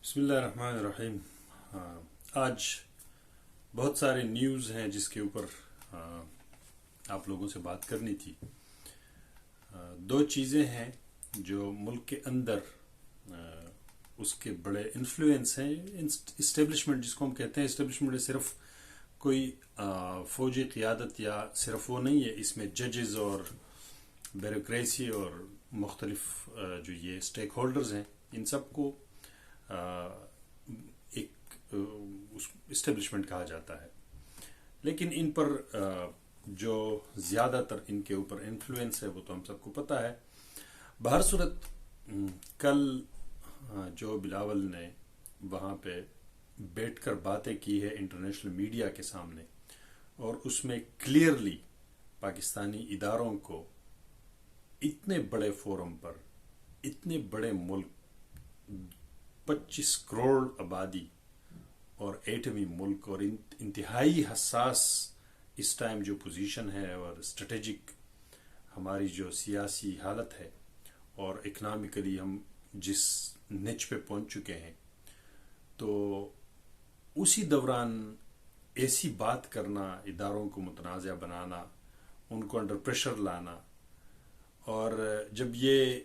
بسم اللہ الرحمن الرحیم۔ آج بہت سارے نیوز ہیں جس کے اوپر آپ لوگوں سے بات کرنی تھی۔ دو چیزیں ہیں جو ملک کے اندر اس کے بڑے انفلوئنس ہیں۔ اسٹیبلشمنٹ جس کو ہم کہتے ہیں، اسٹیبلشمنٹ صرف کوئی فوجی قیادت یا صرف وہ نہیں ہے، اس میں ججز اور بیوروکریسی اور مختلف جو یہ اسٹیک ہولڈرز ہیں، ان سب کو ایک اسٹیبلشمنٹ کہا جاتا ہے۔ لیکن ان پر جو زیادہ تر ان کے اوپر انفلوئنس ہے وہ تو ہم سب کو پتہ ہے۔ بہر صورت کل جو بلاول نے وہاں پہ بیٹھ کر باتیں کی ہے انٹرنیشنل میڈیا کے سامنے، اور اس میں کلیئرلی پاکستانی اداروں کو اتنے بڑے فورم پر، اتنے بڑے ملک، 25 کروڑ آبادی اور ایٹمی ملک، اور انتہائی حساس اس ٹائم جو پوزیشن ہے اور اسٹریٹجک ہماری جو سیاسی حالت ہے، اور اکنامکلی ہم جس نچ پہ پہنچ چکے ہیں، تو اسی دوران ایسی بات کرنا، اداروں کو متنازع بنانا، ان کو انڈر پریشر لانا، اور جب یہ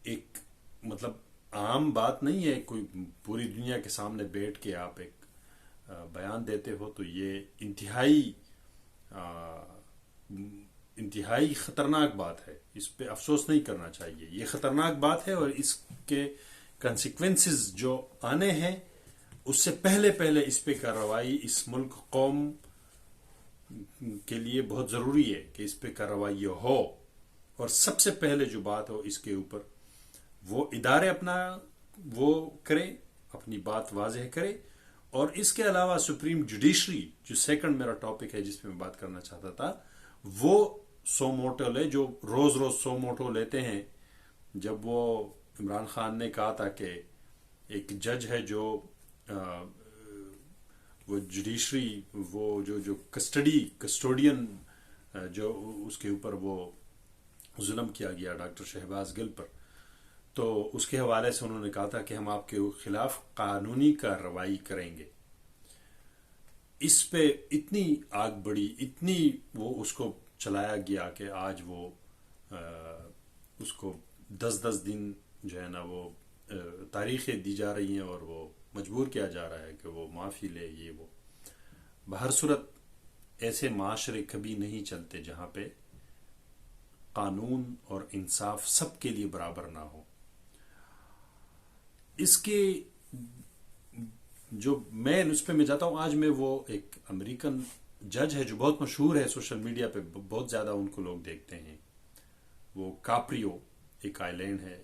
ایک مطلب عام بات نہیں ہے، کوئی پوری دنیا کے سامنے بیٹھ کے آپ ایک بیان دیتے ہو، تو یہ انتہائی خطرناک بات ہے۔ اس پہ افسوس نہیں کرنا چاہیے، یہ خطرناک بات ہے، اور اس کے کنسیکوینسز جو آنے ہیں اس سے پہلے اس پہ کارروائی اس ملک قوم کے لیے بہت ضروری ہے کہ اس پہ کارروائی ہو، اور سب سے پہلے جو بات ہو اس کے اوپر وہ ادارے اپنا وہ کرے، اپنی بات واضح کرے۔ اور اس کے علاوہ سپریم جوڈیشری، جو سیکنڈ میرا ٹاپک ہے جس پہ میں بات کرنا چاہتا تھا، وہ سو موٹو لے، جو روز سو موٹو لیتے ہیں۔ جب وہ عمران خان نے کہا تھا کہ ایک جج ہے جو وہ جوڈیشری، وہ جو کسٹوڈین جو اس کے اوپر وہ ظلم کیا گیا ڈاکٹر شہباز گل پر، تو اس کے حوالے سے انہوں نے کہا تھا کہ ہم آپ کے خلاف قانونی کارروائی کریں گے۔ اس پہ اتنی آگ بڑی، اتنی وہ اس کو چلایا گیا کہ آج وہ اس کو 10 دن جو ہے نا وہ تاریخیں دی جا رہی ہیں، اور وہ مجبور کیا جا رہا ہے کہ وہ معافی لے، یہ وہ۔ بہر صورت ایسے معاشرے کبھی نہیں چلتے جہاں پہ قانون اور انصاف سب کے لیے برابر نہ ہو۔ اس کے جو میں اس پہ میں جاتا ہوں، آج میں وہ ایک امریکن جج ہے جو بہت مشہور ہے، سوشل میڈیا پہ بہت زیادہ ان کو لوگ دیکھتے ہیں۔ وہ کاپریو ایک آئی لینڈ ہے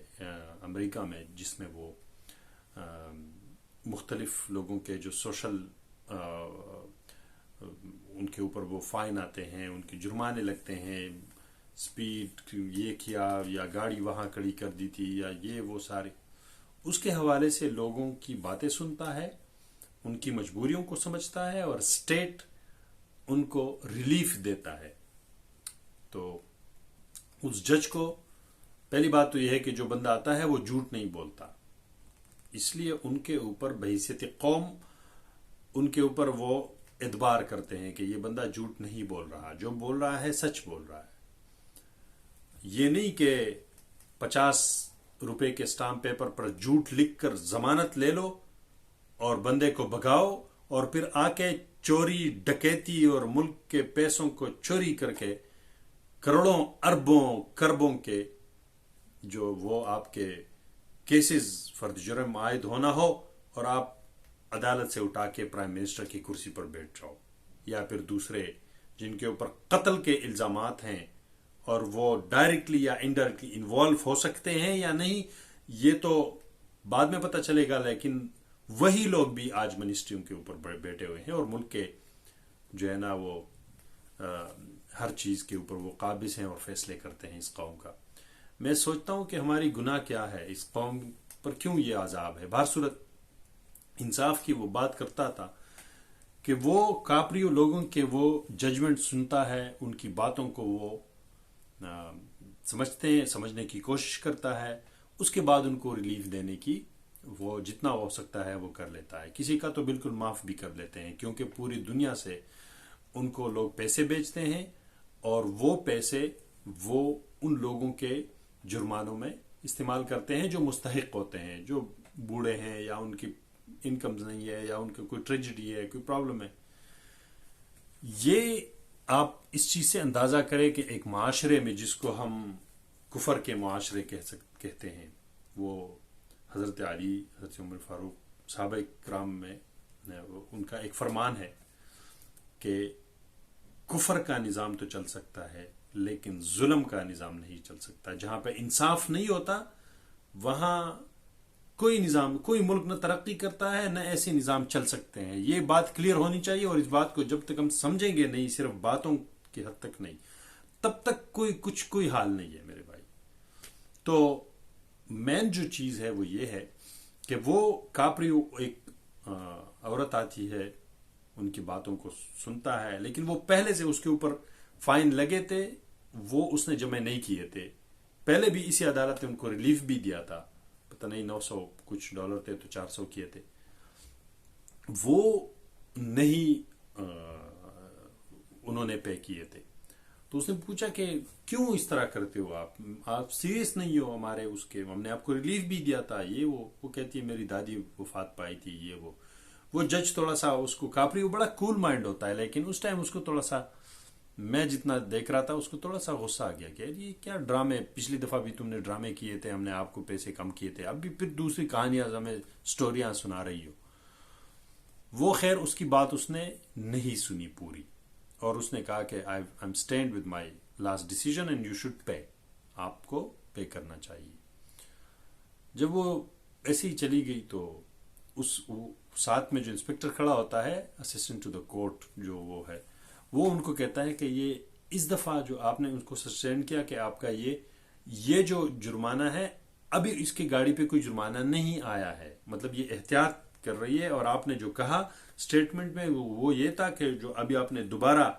امریکہ میں، جس میں وہ مختلف لوگوں کے جو سوشل ان کے اوپر وہ فائن آتے ہیں، ان کے جرمانے لگتے ہیں، سپیڈ یہ کیا، یا گاڑی وہاں کھڑی کر دی تھی، یا یہ وہ سارے، اس کے حوالے سے لوگوں کی باتیں سنتا ہے، ان کی مجبوریوں کو سمجھتا ہے، اور اسٹیٹ ان کو ریلیف دیتا ہے۔ تو اس جج کو پہلی بات تو یہ ہے کہ جو بندہ آتا ہے وہ جھوٹ نہیں بولتا، اس لیے ان کے اوپر بحیثیت قوم ان کے اوپر وہ اعتبار کرتے ہیں کہ یہ بندہ جھوٹ نہیں بول رہا، جو بول رہا ہے سچ بول رہا ہے۔ یہ نہیں کہ 50 روپے کے اسٹامپ پیپر پر جھوٹ لکھ کر ضمانت لے لو اور بندے کو بھگاؤ، اور پھر آ کے چوری ڈکیتی اور ملک کے پیسوں کو چوری کر کے کروڑوں اربوں کربوں کے جو وہ آپ کے کیسز فرد جرم عائد ہونا ہو، اور آپ عدالت سے اٹھا کے پرائم منسٹر کی کرسی پر بیٹھ جاؤ، یا پھر دوسرے جن کے اوپر قتل کے الزامات ہیں، اور وہ ڈائریکٹلی یا انڈائریکٹلی انوالو ہو سکتے ہیں یا نہیں، یہ تو بعد میں پتہ چلے گا، لیکن وہی لوگ بھی آج منسٹریوں کے اوپر بیٹھے ہوئے ہیں، اور ملک کے جو ہے نا وہ ہر چیز کے اوپر وہ قابض ہیں اور فیصلے کرتے ہیں اس قوم کا۔ میں سوچتا ہوں کہ ہماری گناہ کیا ہے، اس قوم پر کیوں یہ عذاب ہے۔ بہر صورت انصاف کی وہ بات کرتا تھا کہ وہ کاپریو لوگوں کے وہ ججمنٹ سنتا ہے، ان کی باتوں کو وہ سمجھنے کی کوشش کرتا ہے، اس کے بعد ان کو ریلیف دینے کی وہ جتنا ہو سکتا ہے وہ کر لیتا ہے. کسی کا تو بالکل معاف بھی کر لیتے ہیں، کیونکہ پوری دنیا سے ان کو لوگ پیسے بیچتے ہیں، اور وہ پیسے وہ ان لوگوں کے جرمانوں میں استعمال کرتے ہیں جو مستحق ہوتے ہیں، جو بوڑھے ہیں یا ان کی انکمز نہیں ہے یا ان کی کوئی ٹریجڈی ہے، کوئی پرابلم ہے. یہ آپ اس چیز سے اندازہ کریں کہ ایک معاشرے میں جس کو ہم کفر کے معاشرے کہتے ہیں، وہ حضرت علی، حضرت عمر فاروق، صحابہ کرام میں ان کا ایک فرمان ہے کہ کفر کا نظام تو چل سکتا ہے لیکن ظلم کا نظام نہیں چل سکتا. جہاں پہ انصاف نہیں ہوتا وہاں کوئی نظام، کوئی ملک نہ ترقی کرتا ہے، نہ ایسے نظام چل سکتے ہیں. یہ بات کلیئر ہونی چاہیے، اور اس بات کو جب تک ہم سمجھیں گے نہیں، صرف باتوں کی حد تک نہیں، تب تک کوئی حال نہیں ہے میرے بھائی. تو مین جو چیز ہے وہ یہ ہے کہ وہ کاپریو ایک عورت آتی ہے، ان کی باتوں کو سنتا ہے، لیکن وہ پہلے سے اس کے اوپر فائن لگے تھے، وہ اس نے جمع نہیں کیے تھے. پہلے بھی اسی عدالت نے ان کو ریلیف بھی دیا تھا، پتہ نہیں $900 کچھ تھے تو 400 کیے تھے. وہ نہیں انہوں نے پے کیے تھے. تو اس نے پوچھا کہ کیوں اس طرح کرتے ہو، آپ سیریس نہیں ہو ہمارے اس کے، ہم نے آپ کو ریلیف بھی دیا تھا. یہ وہ کہتی ہے میری دادی وفات پائی تھی. یہ وہ جج تھوڑا سا اس کو کاپری، وہ بڑا کول مائنڈ ہوتا ہے، لیکن اس ٹائم اس کو تھوڑا سا، میں جتنا دیکھ رہا تھا اس کو تھوڑا سا غصہ آ گیا کہ یہ کیا ڈرامے، پچھلی دفعہ بھی تم نے ڈرامے کیے تھے، ہم نے آپ کو پیسے کم کیے تھے، اب بھی پھر دوسری کہانیاں ہمیں سٹوریاں سنا رہی ہو. وہ خیر اس کی بات اس نے نہیں سنی پوری، اور اس نے کہا کہ I am stand with my last decision and you should pay, آپ کو پے کرنا چاہیے. جب وہ ایسے ہی چلی گئی تو اس ساتھ میں جو انسپیکٹر کھڑا ہوتا ہے، اسسٹنٹ ٹو دا کورٹ جو وہ ہے، وہ ان کو کہتا ہے کہ یہ اس دفعہ جو آپ نے ان کو سسٹینڈ کیا کہ آپ کا یہ جو جرمانہ ہے، ابھی اس کی گاڑی پہ کوئی جرمانہ نہیں آیا ہے، مطلب یہ احتیاط کر رہی ہے. اور آپ نے جو کہا سٹیٹمنٹ میں وہ یہ تھا کہ جو ابھی آپ نے دوبارہ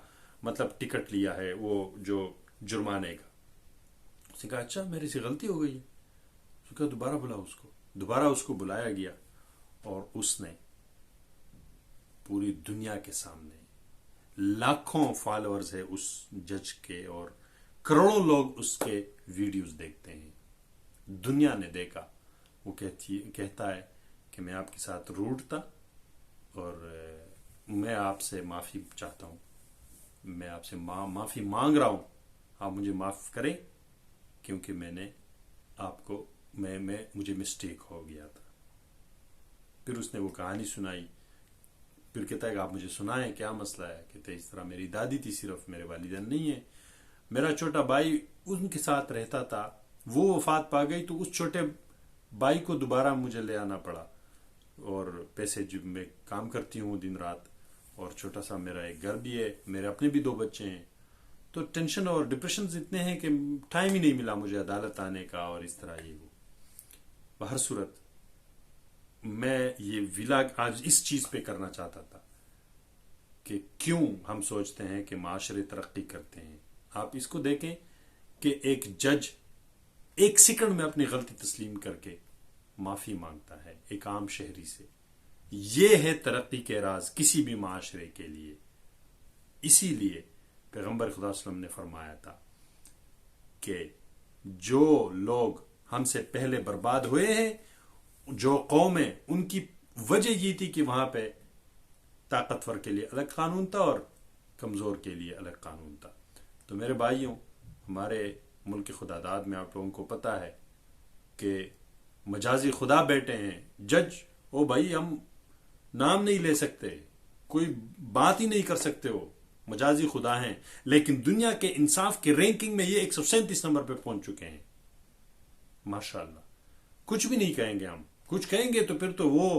مطلب ٹکٹ لیا ہے وہ جو جرمانے کا. اس نے کہا اچھا میری سے غلطی ہو گئی ہے. اس نے کہا دوبارہ بلاؤ اس کو. دوبارہ اس کو بلایا گیا، اور اس نے پوری دنیا کے سامنے، لاکھوں فالوورز ہے اس جج کے اور کروڑوں لوگ اس کے ویڈیوز دیکھتے ہیں، دنیا نے دیکھا. وہ کہتا ہے کہ میں آپ کے ساتھ روڈ تھا، اور میں آپ سے معافی چاہتا ہوں، میں آپ سے معافی مانگ رہا ہوں، آپ مجھے معاف کریں، کیونکہ میں نے آپ کو مجھے مسٹیک ہو گیا تھا. پھر اس نے وہ کہانی سنائی. پھر کہتا ہے کہ آپ مجھے سنائیں کیا مسئلہ ہے. کہتے ہیں اس طرح میری دادی تھی، صرف میرے والدین نہیں ہیں، میرا چھوٹا بھائی ان کے ساتھ رہتا تھا، وہ وفات پا گئی تو اس چھوٹے بھائی کو دوبارہ مجھے لے آنا پڑا، اور پیسے جب میں کام کرتی ہوں دن رات، اور چھوٹا سا میرا ایک گھر بھی ہے، میرے اپنے بھی 2 بچے ہیں، تو ٹینشن اور ڈپریشنز اتنے ہیں کہ ٹائم ہی نہیں ملا مجھے عدالت آنے کا، اور اس طرح یہ وہ. بہر صورت میں یہ ولاگ آج اس چیز پہ کرنا چاہتا تھا کہ کیوں ہم سوچتے ہیں کہ معاشرے ترقی کرتے ہیں. آپ اس کو دیکھیں کہ ایک جج 1 سیکنڈ میں اپنی غلطی تسلیم کر کے معافی مانگتا ہے ایک عام شہری سے. یہ ہے ترقی کے راز کسی بھی معاشرے کے لیے. اسی لیے پیغمبر خدا صلی اللہ علیہ وسلم نے فرمایا تھا کہ جو لوگ ہم سے پہلے برباد ہوئے ہیں، جو قومیں، ان کی وجہ یہ تھی کہ وہاں پہ طاقتور کے لیے الگ قانون تھا اور کمزور کے لیے الگ قانون تھا. تو میرے بھائیوں، ہمارے ملک خدا داد میں آپ لوگوں کو پتا ہے کہ مجازی خدا بیٹھے ہیں جج. او بھائی ہم نام نہیں لے سکتے، کوئی بات ہی نہیں کر سکتے، ہو مجازی خدا ہیں، لیکن دنیا کے انصاف کے رینکنگ میں یہ 137 نمبر پہ پہنچ چکے ہیں. ماشاءاللہ. کچھ بھی نہیں کہیں گے، ہم کچھ کہیں گے تو پھر تو وہ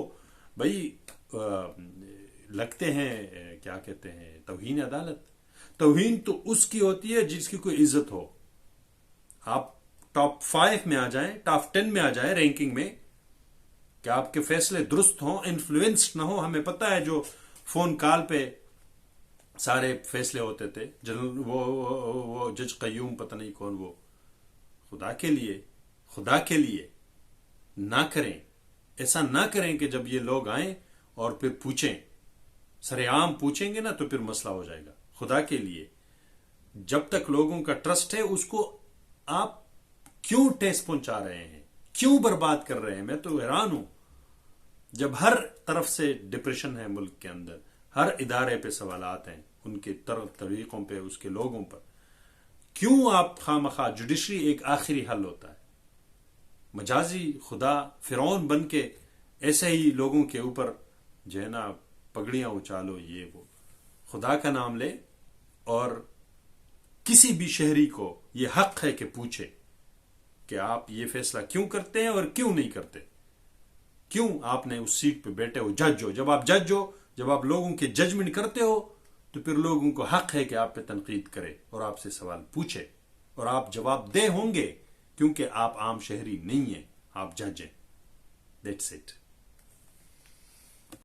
بھائی لگتے ہیں کیا کہتے ہیں توہین عدالت. توہین تو اس کی ہوتی ہے جس کی کوئی عزت ہو. آپ ٹاپ 5 میں آ جائیں، ٹاپ 10 میں آ جائیں رینکنگ میں، کہ آپ کے فیصلے درست ہوں، انفلوئنسڈ نہ ہو. ہمیں پتہ ہے جو فون کال پہ سارے فیصلے ہوتے تھے، وہ جج قیوم پتہ نہیں کون، وہ خدا کے لیے نہ کریں. ایسا نہ کریں کہ جب یہ لوگ آئیں اور پھر پوچھیں، سر عام پوچھیں گے نا تو پھر مسئلہ ہو جائے گا. خدا کے لیے جب تک لوگوں کا ٹرسٹ ہے اس کو آپ کیوں ٹیس پہنچا رہے ہیں، کیوں برباد کر رہے ہیں؟ میں تو حیران ہوں. جب ہر طرف سے ڈپریشن ہے ملک کے اندر، ہر ادارے پہ سوالات ہیں، ان کے طریقوں پہ، اس کے لوگوں پر، کیوں آپ خواہ جوڈیشری ایک آخری حل ہوتا ہے؟ مجازی خدا فرعون بن کے ایسے ہی لوگوں کے اوپر جو ہے نا پگڑیاں اچالو، یہ وہ. خدا کا نام لے، اور کسی بھی شہری کو یہ حق ہے کہ پوچھے کہ آپ یہ فیصلہ کیوں کرتے ہیں اور کیوں نہیں کرتے. کیوں آپ نے اس سیٹ پہ بیٹھے ہو، جج ہو. جب آپ جج ہو، جب آپ لوگوں کے ججمنٹ کرتے ہو، تو پھر لوگوں کو حق ہے کہ آپ پہ تنقید کرے اور آپ سے سوال پوچھے، اور آپ جواب دہ ہوں گے، کیونکہ آپ عام شہری نہیں ہیں، آپ جج ہیں. That's it.